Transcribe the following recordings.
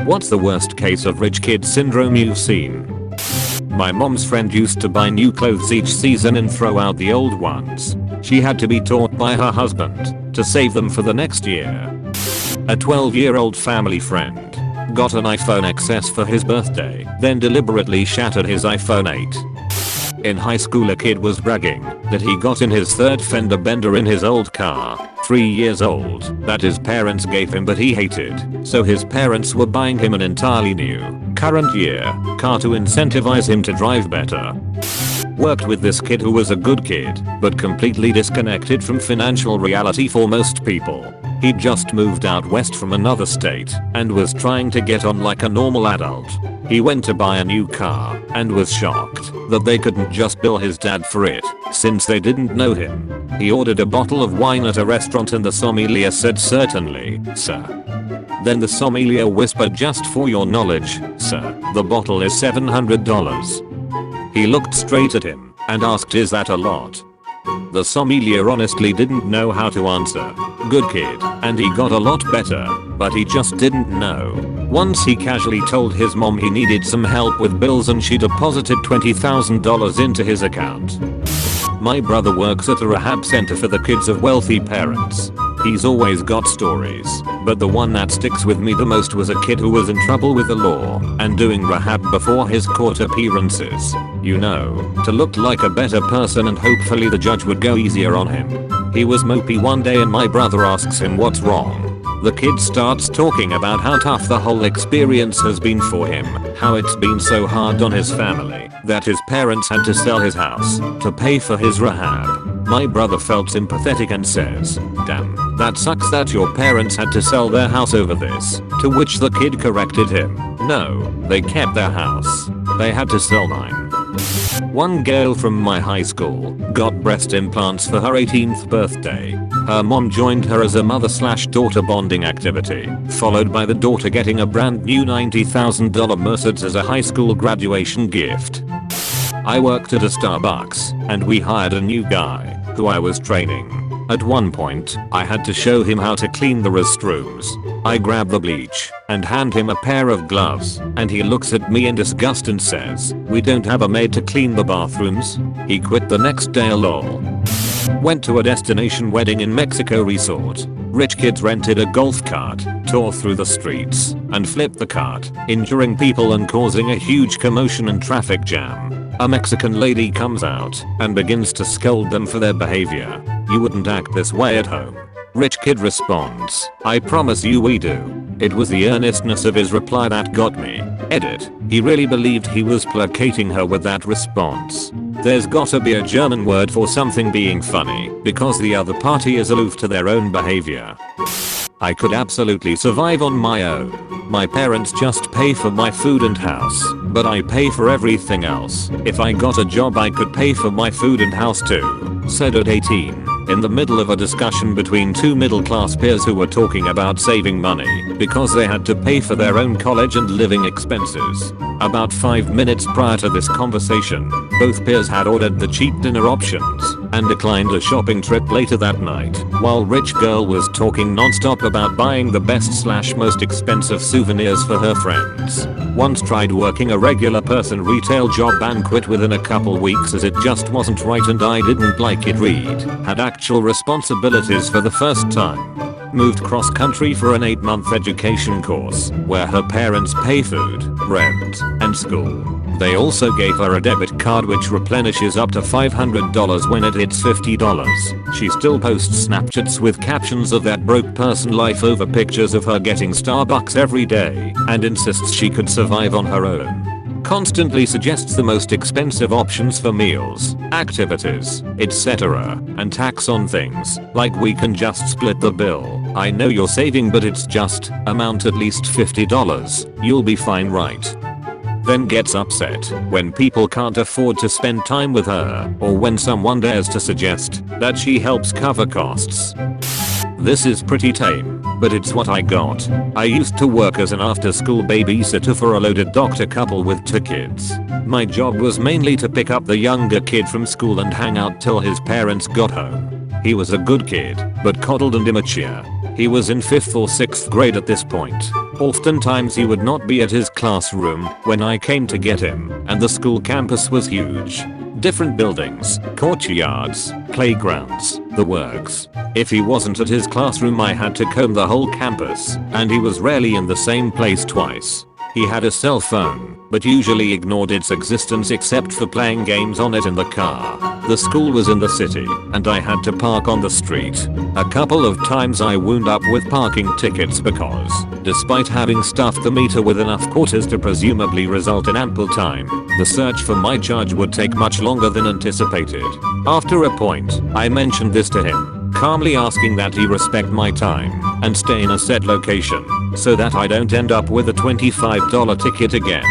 What's the worst case of rich kid syndrome you've seen? My mom's friend used to buy new clothes each season and throw out the old ones. She had to be taught by her husband to save them for the next year. A 12-year-old family friend got an iPhone XS for his birthday, then deliberately shattered his iPhone 8. In high school, a kid was bragging that he got in his third fender bender in his old car, 3 years old, that his parents gave him but he hated, so his parents were buying him an entirely new, current year, car to incentivize him to drive better. Worked with this kid who was a good kid, but completely disconnected from financial reality for most people. He'd just moved out west from another state and was trying to get on like a normal adult. He went to buy a new car and was shocked that they couldn't just bill his dad for it since they didn't know him. He ordered a bottle of wine at a restaurant and the sommelier said, "Certainly, sir." Then the sommelier whispered, "Just for your knowledge, sir, the bottle is $700. He looked straight at him and asked, "Is that a lot?" The sommelier honestly didn't know how to answer. Good kid, and he got a lot better, but he just didn't know. Once he casually told his mom he needed some help with bills and she deposited $20,000 into his account. My brother works at a rehab center for the kids of wealthy parents. He's always got stories, but the one that sticks with me the most was a kid who was in trouble with the law and doing rehab before his court appearances. You know, to look like a better person and hopefully the judge would go easier on him. He was mopey one day and my brother asks him what's wrong. The kid starts talking about how tough the whole experience has been for him, how it's been so hard on his family, that his parents had to sell his house to pay for his rehab. My brother felt sympathetic and says, "Damn, that sucks that your parents had to sell their house over this," to which the kid corrected him, "No, they kept their house. They had to sell mine." One girl from my high school got breast implants for her 18th birthday. Her mom joined her as a mother/daughter bonding activity, followed by the daughter getting a brand new $90,000 Mercedes as a high school graduation gift. I worked at a Starbucks, and we hired a new guy, who I was training. At one point, I had to show him how to clean the restrooms. I grab the bleach and hand him a pair of gloves, and he looks at me in disgust and says, "We don't have a maid to clean the bathrooms." He quit the next day, lol. Went to a destination wedding in Mexico resort. Rich kids rented a golf cart, tore through the streets, and flipped the cart, injuring people and causing a huge commotion and traffic jam. A Mexican lady comes out and begins to scold them for their behavior. "You wouldn't act this way at home." Rich kid responds, "I promise you we do." It was the earnestness of his reply that got me. Edit. He really believed he was placating her with that response. There's gotta be a German word for something being funny, because the other party is aloof to their own behavior. I could absolutely survive on my own. My parents just pay for my food and house, but I pay for everything else. If I got a job I could pay for my food and house too. Said at 18, in the middle of a discussion between two middle-class peers who were talking about saving money because they had to pay for their own college and living expenses. About 5 minutes prior to this conversation, both peers had ordered the cheap dinner options and declined a shopping trip later that night, while rich girl was talking non-stop about buying the best/most expensive souvenirs for her friends. Once tried working a regular person retail job and quit within a couple weeks as it just wasn't right and I didn't like it. Read. Had actual responsibilities for the first time. Moved cross country for an 8-month education course where her parents pay food, rent, and school. They also gave her a debit card which replenishes up to $500 when it hits $50. She still posts Snapchats with captions of that broke person life over pictures of her getting Starbucks every day and insists she could survive on her own. Constantly suggests the most expensive options for meals, activities, etc. and tax on things, like we can just split the bill. I know you're saving but it's just, amount at least $50. You'll be fine, right? Then gets upset when people can't afford to spend time with her or when someone dares to suggest that she helps cover costs. This is pretty tame, but it's what I got. I used to work as an after-school babysitter for a loaded doctor couple with 2 kids. My job was mainly to pick up the younger kid from school and hang out till his parents got home. He was a good kid, but coddled and immature. He was in 5th or 6th grade at this point. Oftentimes he would not be at his classroom when I came to get him, and the school campus was huge. Different buildings, courtyards, playgrounds, the works. If he wasn't at his classroom I had to comb the whole campus, and he was rarely in the same place twice. He had a cell phone, but usually ignored its existence except for playing games on it in the car. The school was in the city, and I had to park on the street. A couple of times I wound up with parking tickets because, despite having stuffed the meter with enough quarters to presumably result in ample time, the search for my charge would take much longer than anticipated. After a point, I mentioned this to him, calmly asking that he respect my time and stay in a set location so that I don't end up with a $25 ticket again.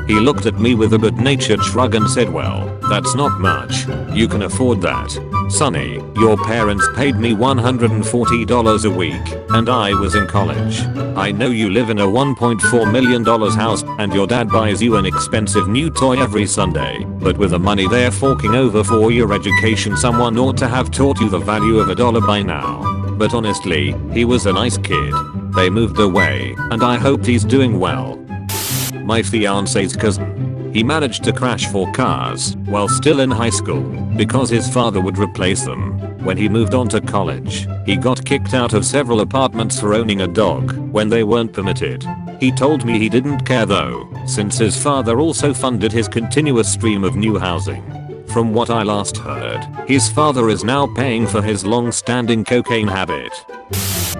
He looked at me with a good-natured shrug and said, well, that's not much. You can afford that. Sonny, your parents paid me $140 a week, and I was in college. I know you live in a $1.4 million house, and your dad buys you an expensive new toy every Sunday, but with the money they're forking over for your education someone ought to have taught you the value of a dollar by now. But honestly, he was a nice kid. They moved away, and I hope he's doing well. My fiance's cousin. He managed to crash 4 cars while still in high school because his father would replace them. When he moved on to college, he got kicked out of several apartments for owning a dog when they weren't permitted. He told me he didn't care though, since his father also funded his continuous stream of new housing. From what I last heard, his father is now paying for his long-standing cocaine habit.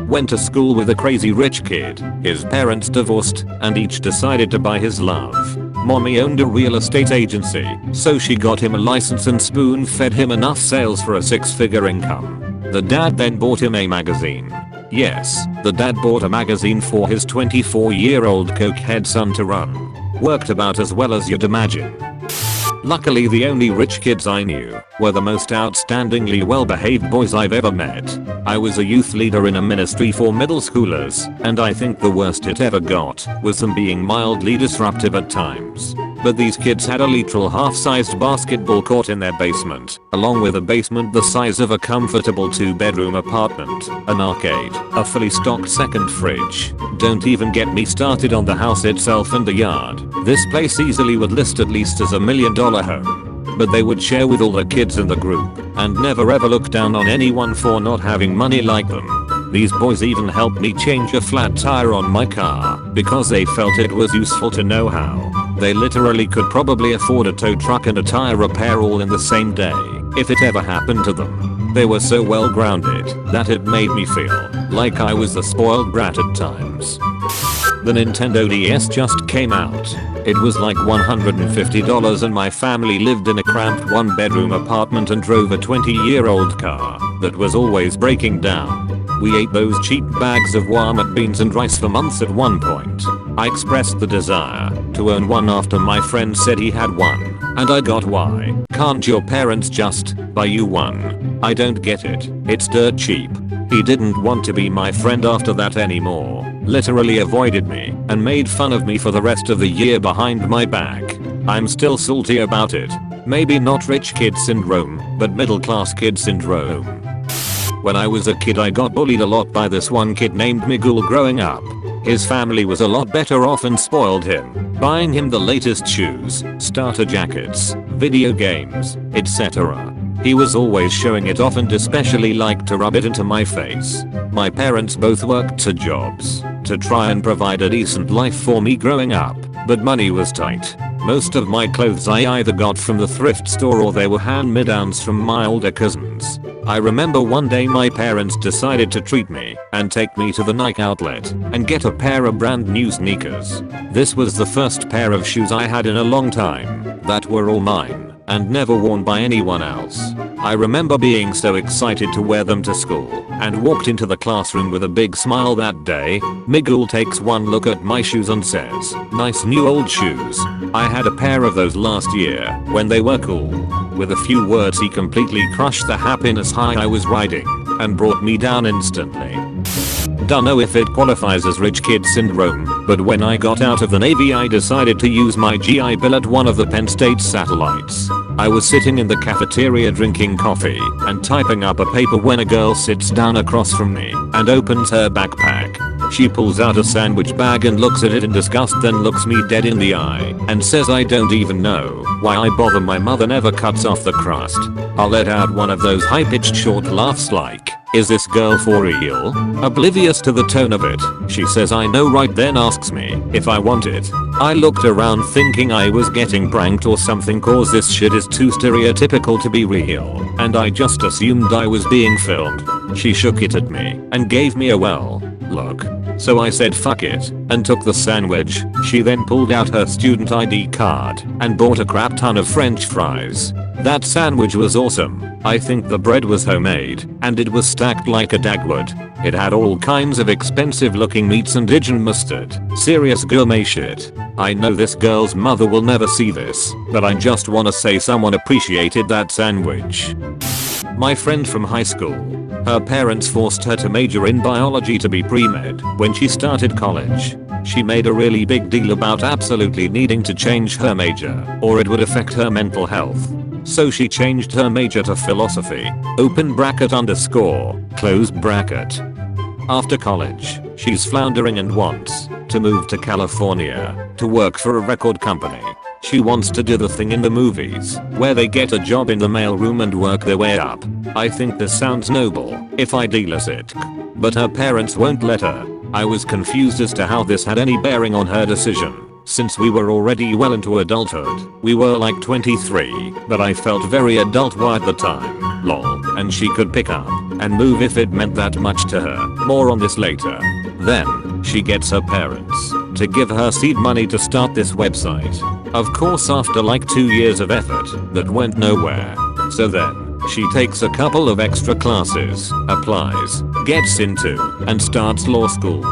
Went to school with a crazy rich kid. His parents divorced and each decided to buy his love. Mommy owned a real estate agency, so she got him a license and spoon-fed him enough sales for a 6-figure income. The dad then bought him a magazine. Yes, the dad bought a magazine for his 24-year-old cokehead son to run. Worked about as well as you'd imagine. Luckily the only rich kids I knew were the most outstandingly well-behaved boys I've ever met. I was a youth leader in a ministry for middle schoolers, and I think the worst it ever got was them being mildly disruptive at times. But these kids had a literal half-sized basketball court in their basement, along with a basement the size of a comfortable 2-bedroom apartment, an arcade, a fully stocked second fridge. Don't even get me started on the house itself and the yard. This place easily would list at least as $1 million home. But they would share with all the kids in the group, and never ever look down on anyone for not having money like them. These boys even helped me change a flat tire on my car, because they felt it was useful to know how. They literally could probably afford a tow truck and a tire repair all in the same day, if it ever happened to them. They were so well grounded that it made me feel like I was the spoiled brat at times. The Nintendo DS just came out. It was like $150 and my family lived in a cramped 1-bedroom apartment and drove a 20-year-old car that was always breaking down. We ate those cheap bags of Walmart beans and rice for months at one point. I expressed the desire to own one after my friend said he had one, and I got why. Can't your parents just buy you one? I don't get it. It's dirt cheap. He didn't want to be my friend after that anymore. Literally avoided me and made fun of me for the rest of the year behind my back. I'm still salty about it. Maybe not rich kid syndrome, but middle class kid syndrome. When I was a kid I got bullied a lot by this one kid named Miguel growing up. His family was a lot better off and spoiled him, buying him the latest shoes, starter jackets, video games, etc. He was always showing it off and especially liked to rub it into my face. My parents both worked 2 jobs to try and provide a decent life for me growing up, but money was tight. Most of my clothes I either got from the thrift store or they were hand-me-downs from my older cousins. I remember one day my parents decided to treat me and take me to the Nike outlet and get a pair of brand new sneakers. This was the first pair of shoes I had in a long time that were all mine and never worn by anyone else. I remember being so excited to wear them to school and walked into the classroom with a big smile that day. Miguel takes one look at my shoes and says, "Nice new old shoes. I had a pair of those last year when they were cool." With a few words he completely crushed the happiness high I was riding and brought me down instantly. don't know if it qualifies as rich kid syndrome, but when I got out of the Navy I decided to use my GI Bill at one of the Penn State satellites. I was sitting in the cafeteria drinking coffee and typing up a paper when a girl sits down across from me and opens her backpack. She pulls out a sandwich bag and looks at it in disgust, then looks me dead in the eye and says I don't even know why I bother, my mother never cuts off the crust. I'll let out one of those high-pitched short laughs like, is this girl for real? Oblivious to the tone of it, she says I know, right then asks me if I want it. I looked around thinking I was getting pranked or something cause this shit is too stereotypical to be real, and I just assumed I was being filmed. She shook it at me and gave me a well look. So I said fuck it and took the sandwich. She then pulled out her student ID card and bought a crap ton of french fries. That sandwich was awesome. I think the bread was homemade and it was stacked like a dagwood. It had all kinds of expensive looking meats and Dijon mustard. Serious gourmet shit. I know this girl's mother will never see this, but I just wanna say someone appreciated that sandwich. My friend from high school. Her parents forced her to major in biology to be pre-med when she started college. She made a really big deal about absolutely needing to change her major or it would affect her mental health. So she changed her major to philosophy, open bracket underscore, close bracket. After college, she's floundering and wants to move to California to work for a record company. She wants to do the thing in the movies where they get a job in the mailroom and work their way up. I think this sounds noble if idealize it, but her parents won't let her. I was confused as to how this had any bearing on her decision, since we were already well into adulthood. We were like 23, but I felt very adult at the time, lol, and she could pick up and move if it meant that much to her. More on this later. Then, she gets her parents to give her seed money to start this website. Of course after like 2 years of effort, that went nowhere. So then, she takes a couple of extra classes, applies, gets into, and starts law school.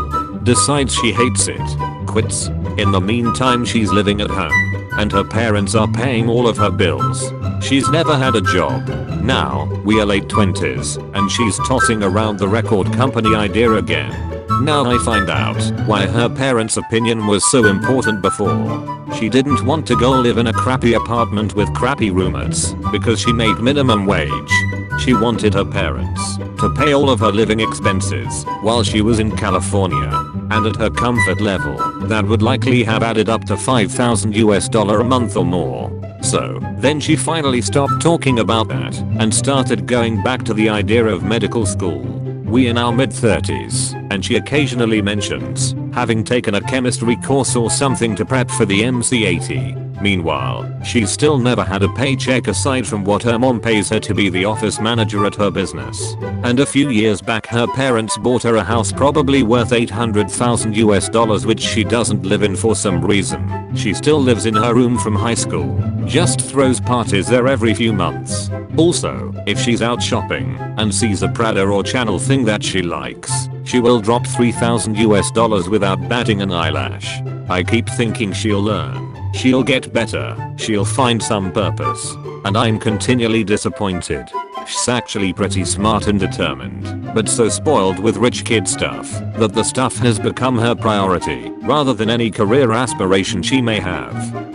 Decides she hates it, quits. In the meantime she's living at home, and her parents are paying all of her bills. She's never had a job. Now, we are late 20s, and she's tossing around the record company idea again. Now I find out why her parents' opinion was so important before. She didn't want to go live in a crappy apartment with crappy roommates because she made minimum wage. She wanted her parents to pay all of her living expenses while she was in California and at her comfort level that would likely have added up to $5,000 a month or more. So then she finally stopped talking about that and started going back to the idea of medical school. We in our mid-30s, and she occasionally mentions having taken a chemistry course or something to prep for the MC80. Meanwhile, she's still never had a paycheck aside from what her mom pays her to be the office manager at her business. And a few years back her parents bought her a house probably worth $800,000 which she doesn't live in for some reason. She still lives in her room from high school, just throws parties there every few months. Also, if she's out shopping and sees a Prada or Chanel thing that she likes, she will drop $3,000 without batting an eyelash. I keep thinking she'll learn. She'll get better. She'll find some purpose. And I'm continually disappointed. She's actually pretty smart and determined, but so spoiled with rich kid stuff that the stuff has become her priority rather than any career aspiration she may have.